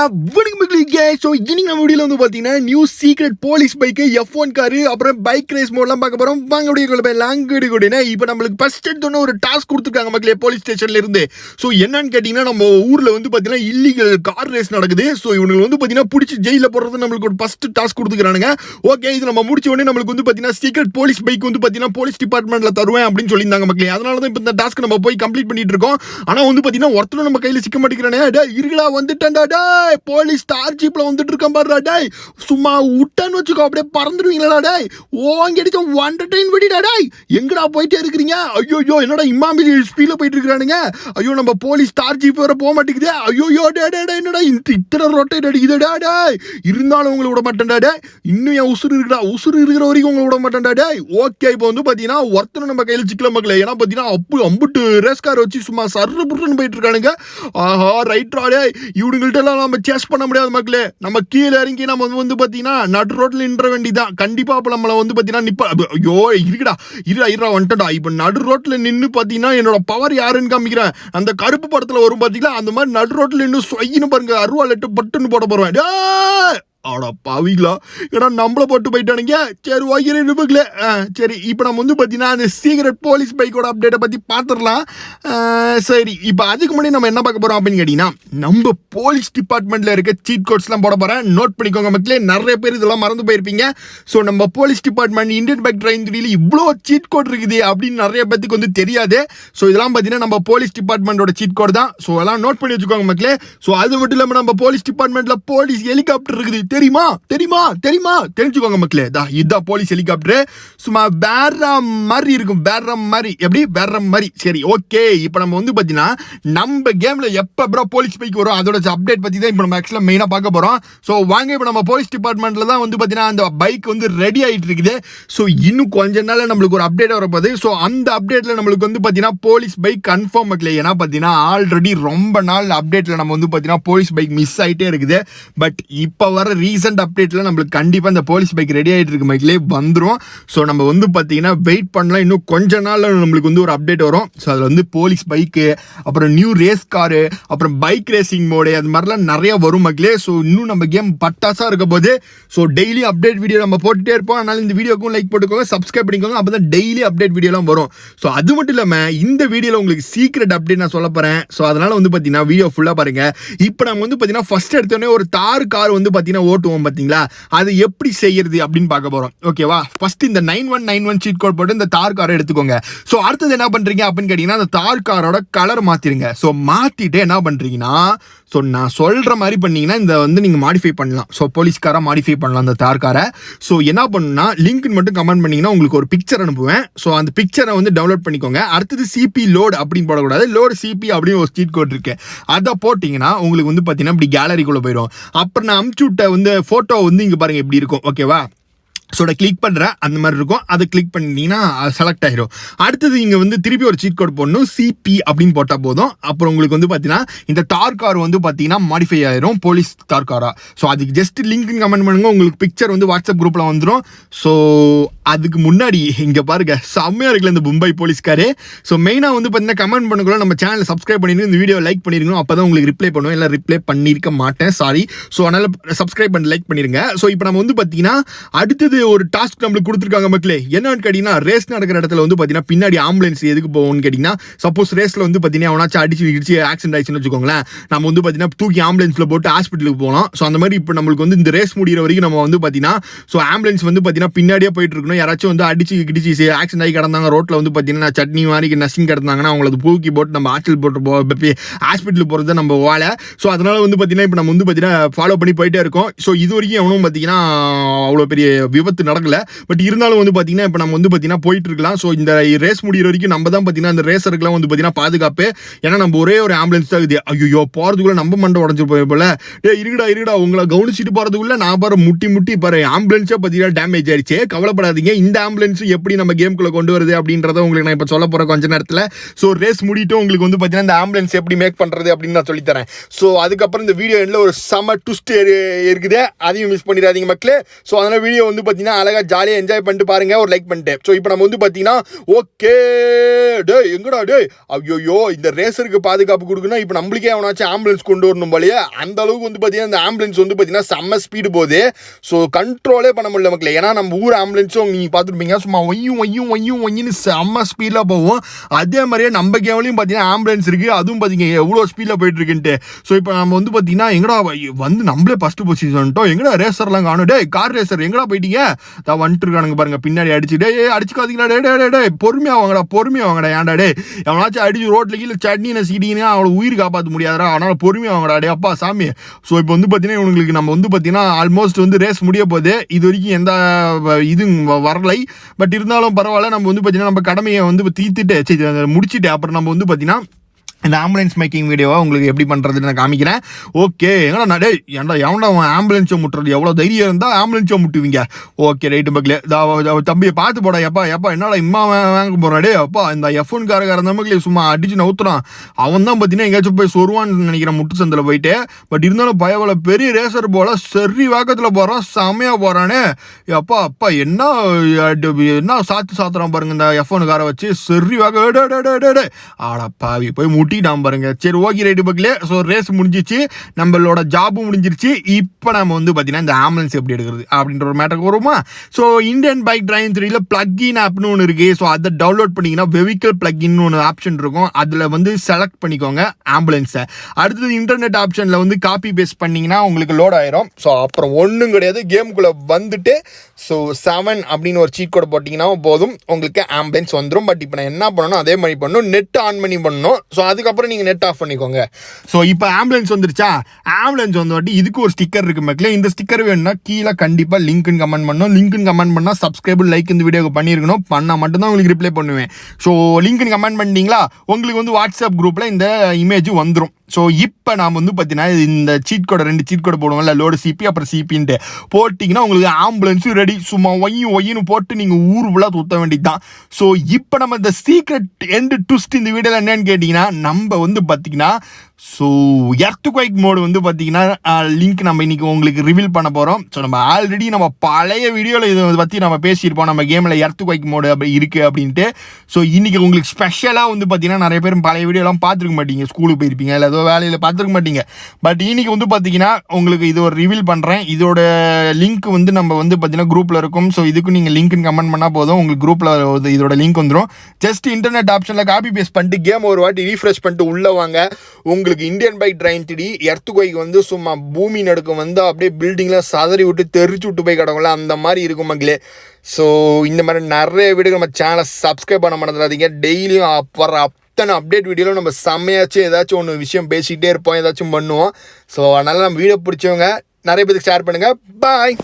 So இன்னைக்கு நம்ம வீடியோவில் வந்து பார்த்தீங்கன்னா new secret police bike F1 car அப்புறம் பைக் ரேஸ் மோட்லாம் பார்க்க போகிறோம். வாங்க வீடியோ லாங்குடி கூடினா இப்போ நம்மளுக்கு ஃபர்ஸ்ட் எடுத்தோன்னே ஒரு டாஸ்க் கொடுத்துருக்காங்க மக்களே போலீஸ் ஸ்டேஷன்ல இருந்து. ஸோ என்னன்னு கேட்டிங்கன்னா நம்ம ஊரில் வந்து பார்த்தீங்கன்னா இல்லீகல் கார் ரேஸ் நடக்குது. ஸோ இவங்களுக்கு வந்து பார்த்தீங்கன்னா பிடிச்சி ஜெயிலில் போடுறது நம்மளுக்கு ஒரு ஃபர்ஸ்ட் டாஸ்க் கொடுத்துக்கிறானுங்க. ஓகே, இது நம்ம முடிச்ச உடனே நம்மளுக்கு வந்து பார்த்தீங்கன்னா சீக்ரெட் போலீஸ் பைக் வந்து பார்த்தீங்கன்னா போலீஸ் டிபார்ட்மெண்ட்டில் தருவேன் அப்படின்னு சொல்லியிருந்தாங்க மக்களே. அதனால தான் இப்போ இந்த டாஸ்க் நம்ம போய் கம்ப்ளீட் பண்ணிட்டு இருக்கோம். ஆனால் வந்து பார்த்தீங்கன்னா ஒருத்தரும் நம்ம கையில் சிக்க மாட்டேங்கிறானே. இருங்களா வந்துட்டேன்டா டேய், போலீஸ் ஸ்டார் ஜீப்ல வந்துட்டு இருக்கான் பாருடா டேய், சும்மா விட்டான்னு வச்சுக்கோ அப்படியே பறந்துடுவீங்களா டேய், ஓங்கி அடிச்ச ஒண்டர் ட்ரெயின் வெடிடா டேய், எங்கடா போயிட்டே இருக்கிறீங்க? ஐயோ என்னடா இம்மாமி ஸ்பீட்ல போயிட்டு இருக்கிறானுங்க. ஐயோ நம்ம போலீஸ் ஸ்டார் ஜீப் வேற போக மாட்டேங்குது. ஐயோ டே என்னடா இத்தனை ரொட்டேட் அடிக்குதுடா டேய், இருந்தாலும் உங்களை விட மாட்டேன்டா டேய், இன்னும் என் உசுறு இருக்குடா, உசுறு இருக்கிற வரைக்கும் உங்களை விட மாட்டேன்டா டேய். ஓகே, இப்போ வந்து பார்த்தீங்கன்னா ஒருத்தனை நம்ம கையில் சிக்கல மக்களே. ஏன்னா பார்த்தீங்கன்னா அம்புட்டு ரேஸ் கார் வச்சு சும்மா சர்ரு புட்டுன்னு போயிட்டு இருக்கானுங்க. ஆஹா ரைட்ரா டேய், இவனுங்கள்ட்ட எல்லாம் நம்ம சேஸ் பண்ண முடியாது மக்களே. நம்ம கீழே இறங்கி நம்ம வந்து பார்த்தீங்கன்னா நடு ரோட்டில் நின்ற வேண்டிதான். கண்டிப்பா அப்போ நம்மளை வந்து பார்த்தீங்கன்னா ஐயோ இருடா வந்துட்டா. இப்போ நடு ரோட்டில் நின்று பார்த்தீங்கன்னா என்னோட பவர் யாருன்னு காமிக்கிறேன். அந்த கருப்பு படத்தில் வரும் பார்த்தீங்களா, அந்த மாதிரி நடு ரோட்டில் நின்று சொயின்னு பாருங்க, அருவா லெட்டு பட்டுன்னு போட போறேன். ஆடா பாவிங்களா, ஏன்னா நம்மளை போட்டு போயிட்டானுங்க. சரி ஓகே நிபுங்களே. சரி, இப்போ நம்ம வந்து பார்த்தீங்கன்னா அந்த சீக்ரெட் போலீஸ் பைக்கோட அப்டேட்டை பற்றி பார்த்துடலாம். சரி, இப்போ அதுக்கு முன்னாடி நம்ம என்ன பார்க்க போகிறோம் அப்படின்னு கேட்டிங்கன்னா, நம்ம போலீஸ் டிபார்ட்மெண்ட்டில் இருக்க சீட் கோட்ஸ்லாம் போட போகிறேன். நோட் பண்ணிக்கோங்க மக்களே, நிறைய பேர் இதெல்லாம் மறந்து போயிருப்பீங்க. ஸோ நம்ம police department Indian bike driving த்ரீல இவ்வளோ சீட் கோட் இருக்குது அப்படின்னு நிறைய பேருக்கு வந்து தெரியாது. ஸோ இதெல்லாம் பார்த்தீங்கன்னா நம்ம போலீஸ் டிபார்ட்மெண்ட்டோட சீட் கோட் தான். ஸோ அதெல்லாம் நோட் பண்ணி வச்சுக்கோங்க மக்களே. ஸோ அது மட்டும் இல்லாமல் நம்ம போலீஸ் டிபார்ட்மெண்ட்டில் போலீஸ் ஹெலிகாப்டர் இருக்குது. தெரியுமா தெரிஞ்சுக்கோங்க மக்களே. இதுதான் போலீஸ் ஹெலிகாப்டர். சும்மா வேற மாதிரி இருக்கும், வேற மாதிரி. எப்படி வேற மாதிரி? சரி ஓகே, இப்போ நம்ம வந்து பார்த்தீங்கன்னா நம்ம கேம்ல எப்போ ப்ரோ போலீஸ் பைக் வரும் அதோட அப்டேட் பற்றி தான் இப்போ நம்ம ஆக்சுவலாக மெயினாக பார்க்க போகிறோம். ஸோ வாங்க, இப்போ நம்ம போலீஸ் டிபார்ட்மெண்ட்ல தான் வந்து பார்த்தீங்கன்னா அந்த பைக் வந்து ரெடி ஆகிட்டு இருக்குது. ஸோ இன்னும் கொஞ்ச நாள் நம்மளுக்கு ஒரு அப்டேட் வரப்போகுது. ஸோ அந்த அப்டேட்ல நம்மளுக்கு வந்து பார்த்தீங்கன்னா போலீஸ் பைக் கன்ஃபார்ம் மக்களே. ஏன்னா பார்த்தீங்கன்னா ஆல்ரெடி ரொம்ப நாள் அப்டேட்ல நம்ம வந்து பார்த்தீங்கன்னா போலீஸ் பைக் மிஸ் ஆகிட்டே இருக்குது. பட் இப்போ வர ரீசன்ட் அப்டேட்ல நம்மளுக்கு கண்டிப்பா இந்த போலீஸ் பைக் ரெடி ஆயிட்டு இருக்கு மைக்லே வந்துரும். ஸோ நம்ம வந்து பார்த்தீங்கன்னா வெயிட் பண்ணலாம், இன்னும் கொஞ்ச நாள்ல நம்மளுக்கு வந்து ஒரு அப்டேட் வரும். ஸோ அதில் வந்து போலீஸ் பைக்கு, அப்புறம் நியூ ரேஸ் காரு, அப்புறம் பைக் ரேசிங் மோடு, அது மாதிரிலாம் நிறைய வரும் மக்களே. ஸோ இன்னும் நம்ம கேம் பட்டாசா இருக்க போது. ஸோ டெய்லி அப்டேட் வீடியோ நம்ம போட்டுட்டே இருப்போம். அதனால இந்த வீடியோக்கும் லைக் போட்டுக்கோங்க, சப்ஸ்கிரைப் பண்ணிக்கோங்க, அப்போ தான் டெய்லி அப்டேட் வீடியோலாம் வரும். ஸோ அது மட்டும் இல்லாமல் இந்த வீடியோவில் உங்களுக்கு சீக்ரெட் அப்டேட் நான் சொல்ல போறேன். ஸோ அதனால வந்து பார்த்தீங்கன்னா வீடியோ ஃபுல்லாக பாருங்க. இப்போ நம்ம வந்து பார்த்தீங்கன்னா ஃபர்ஸ்ட் எடுத்தோடனே ஒரு தார் கார் வந்து பார்த்தீங்கன்னா ஓட்டுவோம் பார்த்தீங்களா, அது எப்படி செய்யறது அப்படின்னு பார்க்க போறோம். ஓகேவா? ஃபர்ஸ்ட் இந்த 9191 சீட் கோட் போட்டு இந்த தார் காரை எடுத்துக்கோங்க. ஸோ அடுத்தது என்ன பண்றீங்க அப்படின்னு கேட்டீங்கன்னா, அந்த தார் காரோட கலர் மாத்திருங்க. ஸோ மாத்திட்டு என்ன பண்றீங்கன்னா, ஸோ நான் சொல்ற மாதிரி பண்ணீங்கன்னா இந்த வந்து நீங்க மாடிஃபை பண்ணலாம். ஸோ போலீஸ்காரா மாடிஃபை பண்ணலாம் அந்த தார் காரை. ஸோ என்ன பண்ணுன்னா லிங்க் மட்டும் கமெண்ட் பண்ணீங்கன்னா உங்களுக்கு ஒரு பிக்சர் அனுப்புவேன். ஸோ அந்த பிக்சரை வந்து டவுன்லோட் பண்ணிக்கோங்க. அடுத்தது சிபி லோட் அப்படின்னு போடக்கூடாது, லோட் சிபி அப்படின்னு ஒரு சீட் கோட் இருக்கு. அதை போட்டீங்கன்னா உங்களுக்கு வந்து பார்த்தீங்கன்னா இப்படி கேலரிக்குள்ள போயிடும். அப்புறம் நான் அமுச்சு விட்ட வந்து போட்டோ வந்து இங்க பாருங்க எப்படி இருக்கும். ஓகேவா? ஸோ கிளிக் பண்ணுறேன், அந்த மாதிரி இருக்கும். அதை கிளிக் பண்ணிட்டீங்கன்னா செலக்ட் ஆகிடும். அடுத்தது இங்கே வந்து திருப்பி ஒரு சீட் கோட் போடணும், சிபி அப்படின்னு போட்டால் போதும். அப்புறம் உங்களுக்கு வந்து பார்த்தீங்கன்னா இந்த தார் கார் வந்து பார்த்தீங்கன்னா மாடிஃபை ஆயிரும் போலீஸ் தார் காரா. ஸோ அதுக்கு ஜஸ்ட் லிங்க் கமெண்ட் பண்ணுங்க, உங்களுக்கு பிக்சர் வந்து வாட்ஸ்அப் குரூப்பில் வந்துடும். ஸோ அதுக்கு முன்னாடி இங்கே பாருங்க, செம்மையாக இருக்குல்ல இந்த மும்பை போலீஸ்காரு. ஸோ மெயினாக வந்து பார்த்தீங்கன்னா கமெண்ட் பண்ணக்குள்ள நம்ம சேனலை சப்ஸ்கிரைப் பண்ணிடுங்க, இந்த வீடியோ லைக் பண்ணிருக்கணும். அப்போ தான் உங்களுக்கு ரிப்ளை பண்ணுவோம். இல்லை ரிப்ளை பண்ணியிருக்க மாட்டேன், சாரி. ஸோ அதனால் சப்ஸ்கிரைப் பண்ணி லைக் பண்ணிடுங்க. ஸோ இப்போ நம்ம வந்து பார்த்தீங்கன்னா அடுத்தது ஒரு டாஸ்க் நம்மளுக்கு கொடுத்துருக்காங்க மக்களே. என்னன்னு கேட்டீங்கன்னா, ரேஸ் நடக்கிற இடத்துல வந்து பார்த்தீங்கன்னா பின்னாடி ஆம்புலன்ஸ் எதுக்கு போகும்னு கேட்டீங்கன்னா, சப்போஸ் ரேஸ்ல வந்து பார்த்தீங்கன்னா அவனாச்சும் அடிச்சு ஆக்சிடென்ட் ஆயிடுச்சுன்னு வச்சுக்கோங்களேன், நம்ம வந்து பார்த்தீங்கன்னா தூக்கி ஆம்புலன்ஸ்ல போட்டு ஹாஸ்பிட்டலுக்கு போகலாம். ஸோ அந்த மாதிரி இப்போ நம்மளுக்கு வந்து இந்த ரேஸ் முடிகிற வரைக்கும் நம்ம வந்து பார்த்தீங்கன்னா ஸோ ஆம்புலன்ஸ் வந்து பார்த்தீங்கன்னா பின்னாடியே போயிட்டு இருக்கணும். யாராச்சும் வந்து அடிச்சு ஆக்சிடென்ட் ஆகி கிடந்தாங்க ரோட்ல வந்து பார்த்தீங்கன்னா சட்னி மாதிரி நசிங் கிடந்தாங்கன்னா அவங்களுக்கு தூக்கி போட்டு நம்ம ஹாஸ்பிட்டலுக்கு போகிறது நம்ம வேலை. ஸோ அதனால வந்து பார்த்தீங்கன்னா இப்போ நம்ம வந்து பார்த்தீங்கன்னா ஃபாலோ பண்ணி போயிட்டே இருக்கோம். ஸோ இது வரைக்கும் எவனும் பார்த்தீங்கன்னா அவ்வளோ பெரிய விபத்து நடக்கல. பட் இருந்தாலும் வந்து பார்த்தீங்கன்னா இப்போ நம்ம வந்து பார்த்தீங்கன்னா போயிட்டு இருக்கலாம். ஸோ இந்த ரேஸ் முடிகிற வரைக்கும் நம்ம தான் பார்த்தீங்கன்னா அந்த ரேசருக்குலாம் வந்து பார்த்தீங்கன்னா பாதுகாப்பு. ஏன்னா நம்ம ஒரே ஒரு ஆம்புலன்ஸ் தான் இருக்குது. ஐயோ போகிறதுக்குள்ள நம்ம மண்டை உடஞ்சி போய் போல. இருடா உங்களை கவனிச்சுட்டு போகிறதுக்குள்ள நான் பாரு முட்டி பாரு ஆம்புலன்ஸே பார்த்தீங்கன்னா டேமேஜ் ஆயிடுச்சு. கவலைப்படாதீங்க, பார்த்துருப்பீங்க. இந்த ஆம்புலன்ஸ் எப்படி நம்ம கேம்குள்ளே கொண்டு வருது அப்படின்றத உங்களுக்கு நான் இப்போ சொல்ல போகிறேன் கொஞ்ச நேரத்தில். ஸோ ரேஸ் முடிட்டு உங்களுக்கு வந்து பார்த்தீங்கன்னா இந்த ஆம்புலன்ஸ் எப்படி மேக் பண்ணுறது அப்படின்னு நான் சொல்லித்தரேன். ஸோ அதுக்கப்புறம் இந்த வீடியோ எண்டில் ஒரு செம ட்விஸ்ட் இருக்குது, அதையும் மிஸ் பண்ணிடாதீங்க மக்களே. ஸோ அதனால் வீடியோ வந்து பார்த்தீங்கன்னா அழகாக ஜாலியாக என்ஜாய் பண்ணிட்டு பாருங்கள், ஒரு லைக் பண்ணிட்டு. ஸோ இப்போ நம்ம வந்து பார்த்தீங்கன்னா ஓகே டே எங்கடா டே ஐயோ இந்த ரேசருக்கு பாதுகாப்பு கொடுக்கணும், இப்போ நம்மளுக்கே அவனாச்சும் ஆம்புலன்ஸ் கொண்டு வரணும் போலயே. அந்த அளவுக்கு வந்து பார்த்தீங்கன்னா இந்த ஆம்புலன்ஸ் வந்து பார்த்தீங்கன்னா செம்ம ஸ்பீடு போகுது. ஸோ கண்ட்ரோலே பண்ண முடியல மக்களே. ஏன்னா நம்ம ஊர் ஆம்புலன்ஸும் நீங்கள் பார்த்துருப்பீங்க, சும்மா ஒய்யும் செம்ம ஸ்பீடில் போகும். அதே மாதிரியே நம்ம கேம்லையும் பார்த்தீங்கன்னா ஆம்புலன்ஸ் இருக்குது, அதுவும் பார்த்தீங்க எவ்வளோ ஸ்பீடில் போயிட்டு இருக்குன்ட்டு. ஸோ இப்போ நம்ம வந்து பார்த்தீங்கன்னா எங்கடா வந்து நம்மளே ஃபஸ்ட்டு பொசிஷன்ட்டோம், எங்கடா ரேசர்லாம் காணும், டே கார் ரேசர் எங்கடா போயிட்டீங்க, தான் வந்துட்டு இருக்கானுங்க பாருங்க பின்னாடி அடிச்சு. டே அடிச்சுக்காதீங்களா, டே பொறுமையாக வாங்கடா ஏன்டா டே எவனாச்சும் அடிச்சு ரோட்டில் கீழே சட்னின்னு சீடிங்கன்னா அவளை உயிர் காப்பாற்ற முடியாதா, அதனால் பொறுமையாக வாங்கடா டே அப்பா சாமி. ஸோ இப்போ வந்து பார்த்தீங்கன்னா உங்களுக்கு நம்ம வந்து பார்த்தீங்கன்னா ஆல்மோஸ்ட் வந்து ரேஸ் முடிய போகுது. இது வரைக்கும் எந்த இது வரலை, பட் இருந்தாலும் பரவாயில்ல. நம்ம வந்து பார்த்தீங்கன்னா நம்ம கடமையை வந்து தீர்த்துட்டு முடிச்சுட்டு அப்புறம் நம்ம வந்து பார்த்தீங்கன்னா இந்த ஆம்புலன்ஸ் மேக்கிங் வீடியோவை உங்களுக்கு எப்படி பண்ணுறதுன்னு நான் காமிக்கிறேன். ஓகே எங்கடா டே ஏன்டா எவன்டா ஆம்புலன்ஸை முட்டுறது, எவ்வளோ தைரியம் இருந்தால் ஆம்புலன்ஸை முட்டுவீங்க. ஓகே ரைட்டு மக்களே, தம்பியை பார்த்து போடா. எப்பா என்னடா இம்மா வாங்க போகிறாடே அப்பா, இந்த F1 காரக்காரன் மக்களே சும்மா அடிச்சு நவுத்துறான். அவன் தான் பார்த்தீங்கன்னா எங்கேயாச்சும் போய் சொருவான்னு நினைக்கிறேன் முட்டு சந்தில் போயிட்டு. பட் இருந்தாலும் பயவள பெரிய ரேசர் போல் சரி வேகத்தில் போகிறான், செம்மையாக போகிறானே. அப்பா என்ன சாத்துறான் பாருங்க இந்த F1 காரை வச்சு, சரி வேக ஆடப்பாவி போய் முட்டிட்டான் பாருங்க. சரி ஓகே ரைட்டு பக்கலே. ஸோ ரேஸ் முடிஞ்சிச்சு, நம்மளோட ஜாபும் முடிஞ்சிருச்சு. இப்போ நம்ம வந்து பார்த்தீங்கன்னா இந்த ஆம்புலன்ஸ் எப்படி எடுக்கிறது அப்படின்ற ஒரு மேட்டருக்கு வருமா. ஸோ இந்தியன் பைக் டிரைவிங் 3ல பிளக்இன் ஆப்னு ஒன்று இருக்குது. ஸோ அதை டவுன்லோட் பண்ணிங்கன்னா வெஹிக்கிள் பிளக்இன்னு ஒன்று ஆப்ஷன் இருக்கும், அதில் வந்து செலக்ட் பண்ணிக்கோங்க ஆம்புலன்ஸை. அடுத்தது இன்டர்நெட் ஆப்ஷனில் வந்து காப்பி பேஸ்ட் பண்ணிங்கன்னா உங்களுக்கு லோட் ஆயிரும். ஸோ அப்புறம் ஒன்றும் கிடையாது, கேமுக்குள்ளே வந்துட்டு ஸோ 7 அப்படின்னு ஒரு சீட் கோட் போட்டிங்கன்னா போதும், உங்களுக்கு ஆம்புலன்ஸ் வந்துடும். பட் இப்போ நான் என்ன பண்ணணும் அதே மாதிரி பண்ணணும், நெட் ஆன் பண்ணி பண்ணணும். ஸோ அதுக்கப்புறம் நீங்கள் நெட் ஆஃப் பண்ணிக்கோங்க. ஸோ இப்போ ஆம்புலன்ஸ் வந்துருச்சா, ஆம்புலன்ஸ் வந்து இதுக்கு ஒரு ஸ்டிக்கர் இருக்குது மக்களே. இந்த ஸ்டிக்கர் வேணும்னா கீழே கண்டிப்பாக லிங்க்னு கமெண்ட் பண்ணணும். லிங்க்னு கமெண்ட் பண்ணால் சப்ஸ்கிரைப் லைக் இந்த வீடியோக்கு பண்ணியிருக்கணும், பண்ணால் மட்டும்தான் உங்களுக்கு ரிப்ளை பண்ணுவேன். ஸோ லிங்க்னு கமெண்ட் பண்ணிட்டீங்களா, உங்களுக்கு வந்து வாட்ஸ்அப் குரூப்பில் இந்த இமேஜ் வந்துடும். ஸோ இப்போ நாம் வந்து பார்த்தீங்கன்னா இந்த சீட் கோடை 2 சீட் கோடை போடுவோம்ல, லோடு சிபி அப்புறம் சிபின்ட்டு போட்டிங்கன்னா உங்களுக்கு ஆம்புலன்ஸும் ரெடி. சும்மா ஒய்யின்னு போட்டு நீங்கள் ஊர் ஃபுல்லாக சுற்ற வேண்டியது தான். ஸோ இப்போ நம்ம இந்த சீக்ரெட் எண்டு ட்விஸ்ட் இந்த வீடியோவில் என்னன்னு கேட்டிங்கன்னா, நம்ம வந்து பார்த்தீங்கன்னா ஸோ எர்த்குவைக் மோடு வந்து பார்த்தீங்கன்னா லிங்க் நம்ம இன்றைக்கி உங்களுக்கு ரிவீல் பண்ண போகிறோம். ஸோ நம்ம ஆல்ரெடி நம்ம பழைய வீடியோவில் இதை பற்றி நம்ம பேசியிருப்போம், நம்ம கேமில் எர்த்குவைக் மோடு அப்படி இருக்குது அப்படின்ட்டு. ஸோ இன்றைக்கி உங்களுக்கு ஸ்பெஷலாக வந்து பார்த்தீங்கன்னா நிறைய பேர் பழைய வீடியோலாம் பார்த்துருக்க மாட்டீங்க, ஸ்கூலுக்கு போயிருப்பீங்க இல்லை ஏதோ வேலையில் பார்த்துருக்க மாட்டீங்க. பட் இன்றைக்கி வந்து பார்த்தீங்கன்னா உங்களுக்கு இது ஒரு ரிவீல் பண்ணுறேன். இதோட லிங்க் வந்து நம்ம வந்து பார்த்தீங்கன்னா குரூப்பில் இருக்கும். ஸோ இதுக்கு நீங்கள் லிங்க்னு கமெண்ட் பண்ணால் போதும், உங்களுக்கு குரூப்பில் இதோட லிங்க் வந்துடும். ஜஸ்ட் இன்டர்நெட் ஆப்ஷனில் காப்பி பேஸ்ட் பண்ணிட்டு கேம் ஒரு வாட்டி ரீஃப்ரெஷ் பண்ணிட்டு உள்ளே வாங்க. உங்களுக்கு இந்தியன் பைக் டிரைவிங் 3 எர்த்குவைக் வந்து சும்மா பூமி நடுக்கம் வந்து அப்படியே பில்டிங்கில் சதறி விட்டு தெரிச்சு விட்டு போய் கிடக்கும்ல, அந்த மாதிரி இருக்கும் மக்களே. ஸோ இந்த மாதிரி நிறைய வீடியோ நம்ம சேனலை சப்ஸ்கிரைப் பண்ண மறந்துடாதீங்க. டெய்லியும் அப்புறம் அத்தனை அப்டேட் வீடியோவில் நம்ம செம்மையாச்சும் ஏதாச்சும் ஒன்று விஷயம் பேசிகிட்டே இருப்போம், ஏதாச்சும் பண்ணுவோம். ஸோ அதனால் நம்ம வீடியோ பிடிச்சவங்க நிறைய பேருக்கு ஷேர் பண்ணுங்கள். பாய்.